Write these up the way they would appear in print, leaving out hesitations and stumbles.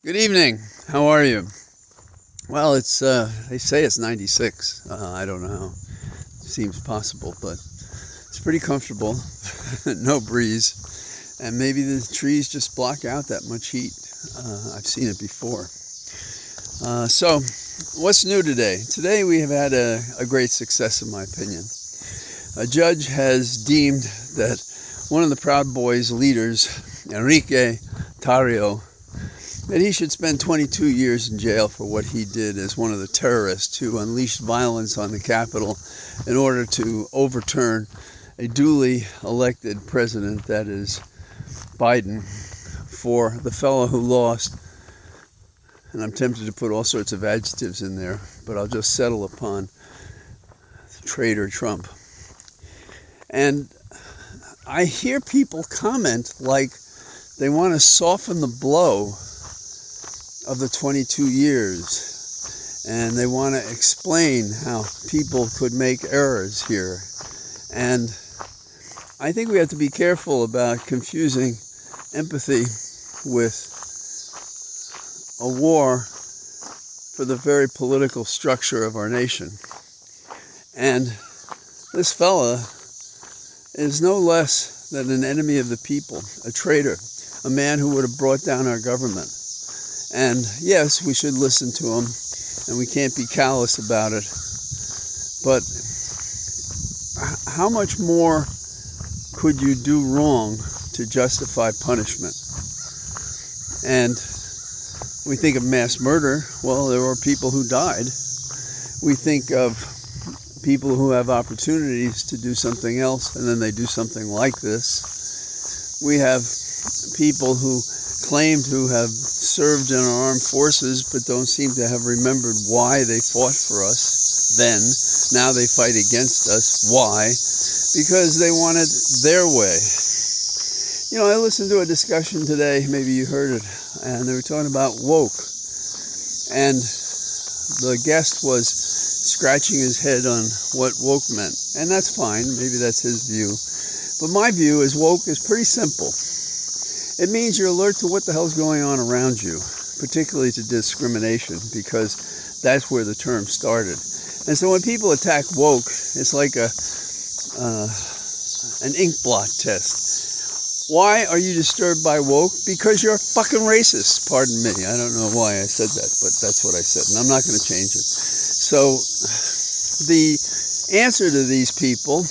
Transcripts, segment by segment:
Good evening. How are you? Well, they say it's 96. I don't know how. It seems possible, but it's pretty comfortable. No breeze, and maybe the trees just block out that much heat. I've seen it before. So, what's new today? Today we have had a great success, in my opinion. A judge has deemed that one of the Proud Boys leaders, Enrique Tarrio, that he should spend 22 years in jail for what he did as one of the terrorists who unleashed violence on the Capitol in order to overturn a duly elected president, that is Biden, for the fellow who lost. And I'm tempted to put all sorts of adjectives in there, but I'll just settle upon traitor Trump. And I hear people comment like they want to soften the blow of the 22 years, and they want to explain how people could make errors here. And I think we have to be careful about confusing empathy with a war for the very political structure of our nation. And this fella is no less than an enemy of the people, a traitor, a man who would have brought down our government. And yes, we should listen to him, and we can't be callous about it. But how much more could you do wrong to justify punishment? And we think of mass murder. Well, there were people who died. We think of people who have opportunities to do something else, and then they do something like this. We have people who claim to have served in our armed forces but don't seem to have remembered why they fought for us then. Now they fight against us. Why? Because they want it their way. You know, I listened to a discussion today, maybe you heard it, and they were talking about woke. And the guest was scratching his head on what woke meant. And that's fine, maybe that's his view. But my view is woke is pretty simple. It means you're alert to what the hell's going on around you, particularly to discrimination, because that's where the term started. And so when people attack woke, it's like an ink blot test. Why are you disturbed by woke? Because you're a fucking racist. Pardon me. I don't know why I said that, but that's what I said, and I'm not going to change it. So the answer to these people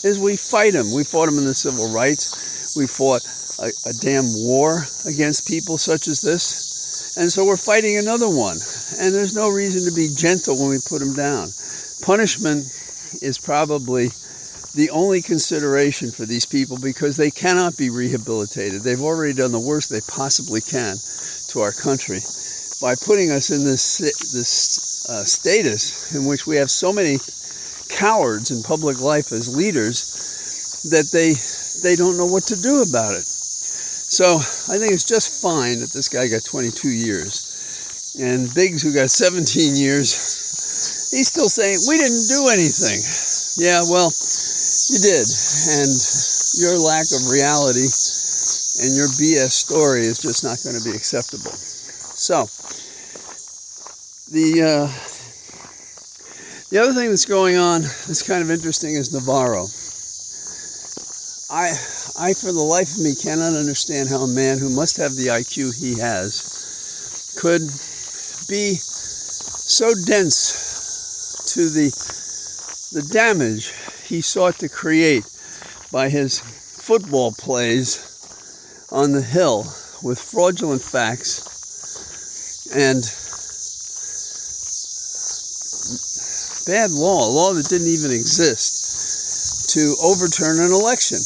is we fight them. We fought them in the civil rights. We fought a damn war against people such as this. And so we're fighting another one. And there's no reason to be gentle when we put them down. Punishment is probably the only consideration for these people because they cannot be rehabilitated. They've already done the worst they possibly can to our country by putting us in this status in which we have so many cowards in public life as leaders that they don't know what to do about it. So I think it's just fine that this guy got 22 years. And Biggs, who got 17 years, he's still saying, we didn't do anything. Yeah, well, you did. And your lack of reality and your BS story is just not going to be acceptable. So, the other thing that's going on that's kind of interesting is Navarro. I, for the life of me, cannot understand how a man who must have the IQ he has could be so dense to the damage he sought to create by his football plays on the Hill with fraudulent facts and bad law, a law that didn't even exist, to overturn an election.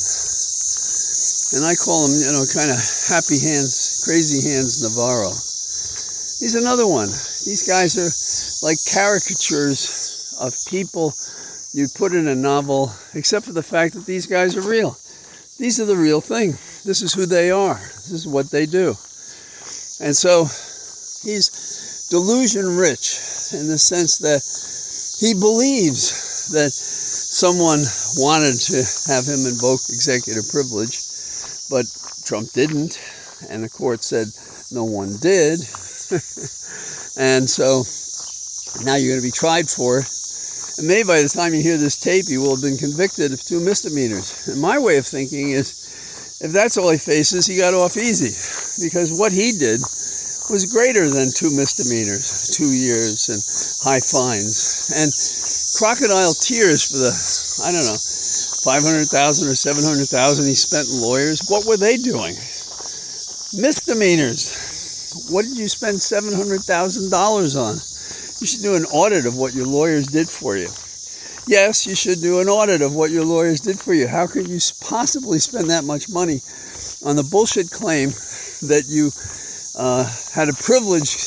And I call him, kind of happy hands, crazy hands Navarro. He's another one. These guys are like caricatures of people you'd put in a novel, except for the fact that these guys are real. These are the real thing. This is who they are. This is what they do. And so he's delusion rich in the sense that he believes that someone wanted to have him invoke executive privilege, but Trump didn't, and the court said No one did. And so now you're going to be tried for it. And maybe by the time you hear this tape, you will have been convicted of 2 misdemeanors. And my way of thinking is, if that's all he faces, he got off easy. Because what he did was greater than 2 misdemeanors, 2 years and high fines. And crocodile tears for the, I don't know, 500,000 or 700,000 he spent in lawyers. What were they doing? Misdemeanors. What did you spend $700,000 on? You should do an audit of what your lawyers did for you. Yes, you should do an audit of what your lawyers did for you. How could you possibly spend that much money on the bullshit claim that you had a privileged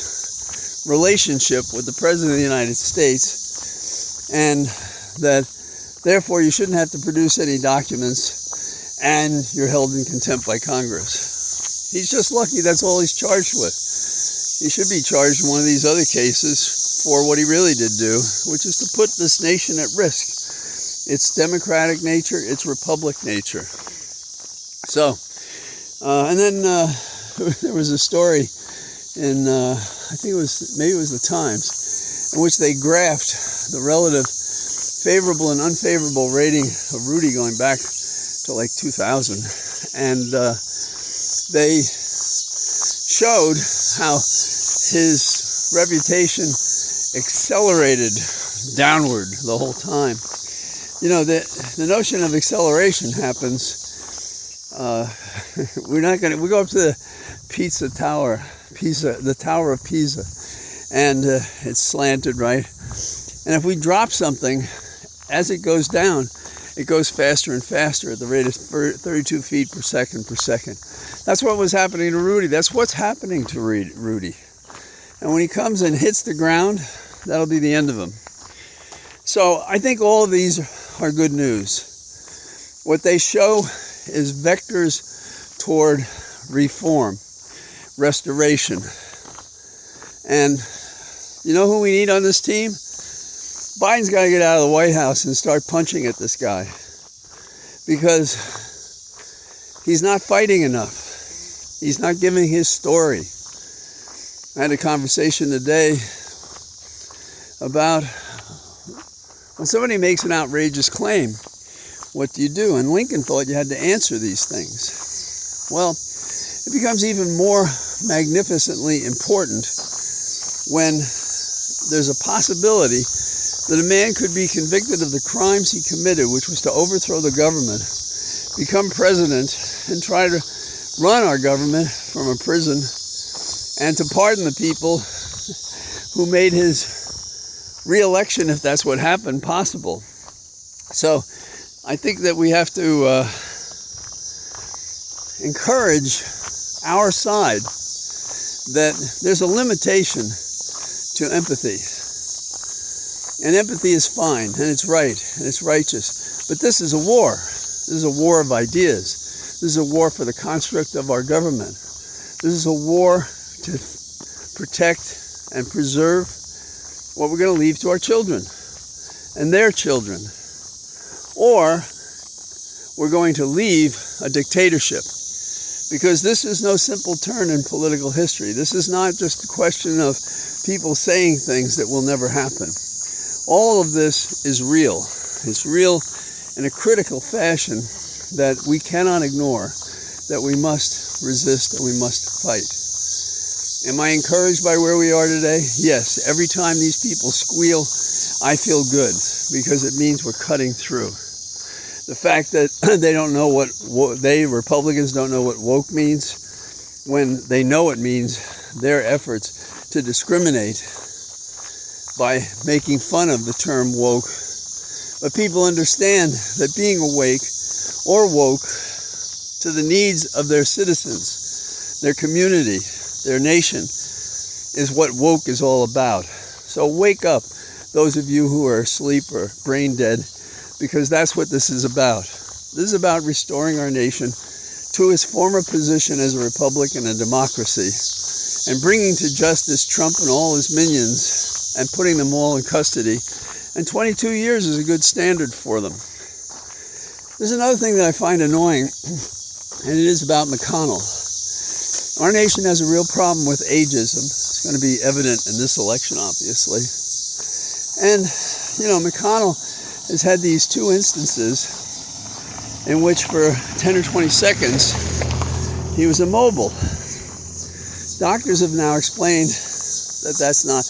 relationship with the President of the United States, and that therefore you shouldn't have to produce any documents, and you're held in contempt by Congress? He's just lucky that's all he's charged with. He should be charged in one of these other cases for what he really did do, which is to put this nation at risk. Its democratic nature, its republic nature. So, and then there was a story in, I think maybe it was the Times, in which they graphed the relative favorable and unfavorable rating of Rudy going back to like 2000. And they showed how his reputation accelerated downward the whole time. You know, the notion of acceleration happens, we go up to the the Tower of Pisa, and it's slanted, right? And if we drop something, as it goes down, it goes faster and faster at the rate of 32 feet per second. That's what was happening to Rudy. That's what's happening to Rudy. And when he comes and hits the ground, that'll be the end of him. So I think all of these are good news. What they show is vectors toward reform, restoration. And you know who we need on this team? Biden's got to get out of the White House and start punching at this guy, because he's not fighting enough. He's not giving his story. I had a conversation today about when somebody makes an outrageous claim, what do you do? And Lincoln thought you had to answer these things. Well, it becomes even more magnificently important when there's a possibility that a man could be convicted of the crimes he committed, which was to overthrow the government, become president, and try to run our government from a prison, and to pardon the people who made his re-election, if that's what happened, possible. So I think that we have to encourage our side that there's a limitation to empathy. And empathy is fine, and it's right, and it's righteous. But this is a war. This is a war of ideas. This is a war for the construct of our government. This is a war to protect and preserve what we're going to leave to our children and their children. Or we're going to leave a dictatorship. Because this is no simple turn in political history. This is not just a question of people saying things that will never happen. All of this is real. It's real in a critical fashion that we cannot ignore, that we must resist and we must fight. Am I encouraged by where we are today? Yes. Every time these people squeal, I feel good, because it means we're cutting through. The fact that they don't know Republicans don't know what woke means, when they know it means their efforts to discriminate by making fun of the term woke. But people understand that being awake or woke to the needs of their citizens, their community, their nation, is what woke is all about. So wake up, those of you who are asleep or brain dead, because that's what this is about. This is about restoring our nation to its former position as a republic and a democracy, and bringing to justice Trump and all his minions, and putting them all in custody. And 22 years is a good standard for them. There's another thing that I find annoying, and it is about McConnell. Our nation has a real problem with ageism. It's going to be evident in this election, obviously. And, McConnell has had these two instances in which for 10 or 20 seconds he was immobile. Doctors have now explained that that's not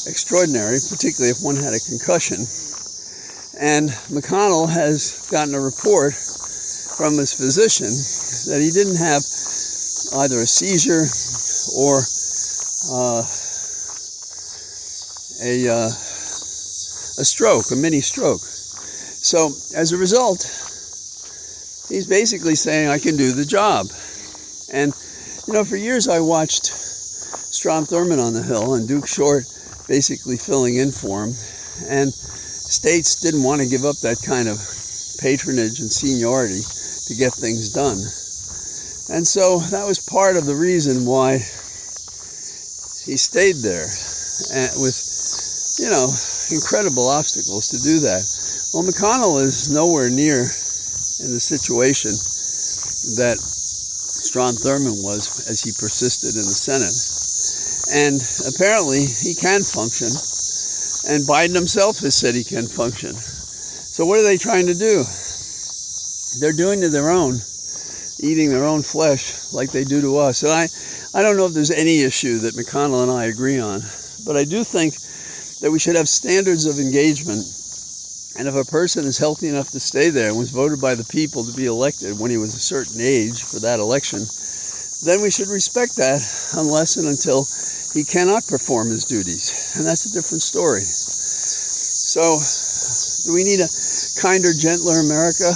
extraordinary, particularly if one had a concussion. And McConnell has gotten a report from his physician that he didn't have either a seizure or a stroke, a mini stroke. So as a result, he's basically saying, I can do the job. And, for years I watched Strom Thurmond on the Hill and Duke Short basically filling in for him. And states didn't want to give up that kind of patronage and seniority to get things done. And so that was part of the reason why he stayed there with, incredible obstacles to do that. Well, McConnell is nowhere near in the situation that Strom Thurmond was as he persisted in the Senate. And apparently he can function, and Biden himself has said he can function. So what are they trying to do? They're doing to their own, eating their own flesh like they do to us. And I don't know if there's any issue that McConnell and I agree on, but I do think that we should have standards of engagement. And if a person is healthy enough to stay there and was voted by the people to be elected when he was a certain age for that election, then we should respect that unless and until he cannot perform his duties. And that's a different story. So, do we need a kinder, gentler America?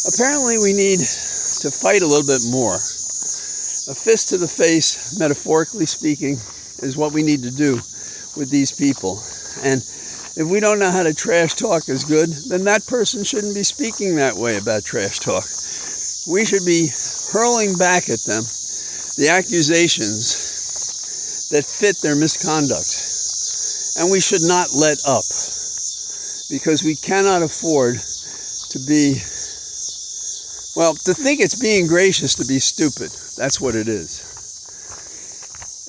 Apparently we need to fight a little bit more. A fist to the face, metaphorically speaking, is what we need to do with these people. And if we don't know how to trash talk as good, then that person shouldn't be speaking that way about trash talk. We should be hurling back at them the accusations that fit their misconduct. And we should not let up, because we cannot afford to be, to think it's being gracious to be stupid. That's what it is.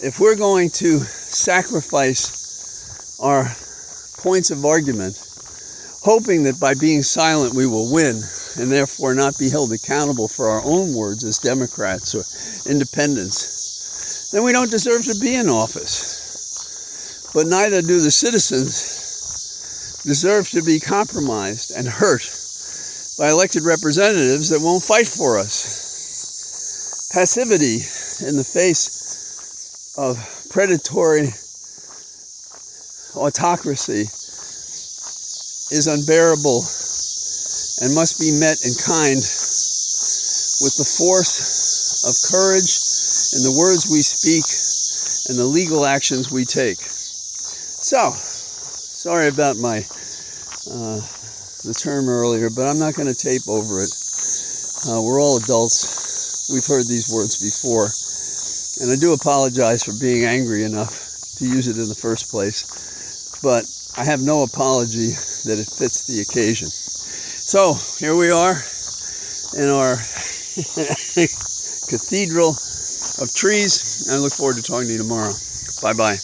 If we're going to sacrifice our points of argument, hoping that by being silent we will win, and therefore not be held accountable for our own words as Democrats or independents, then we don't deserve to be in office. But neither do the citizens deserve to be compromised and hurt by elected representatives that won't fight for us. Passivity in the face of predatory autocracy is unbearable and must be met in kind with the force of courage in the words we speak and the legal actions we take. So, sorry about the term earlier, but I'm not going to tape over it. We're all adults. We've heard these words before. And I do apologize for being angry enough to use it in the first place. But I have no apology that it fits the occasion. So, here we are in our cathedral of trees. And I look forward to talking to you tomorrow. Bye-bye.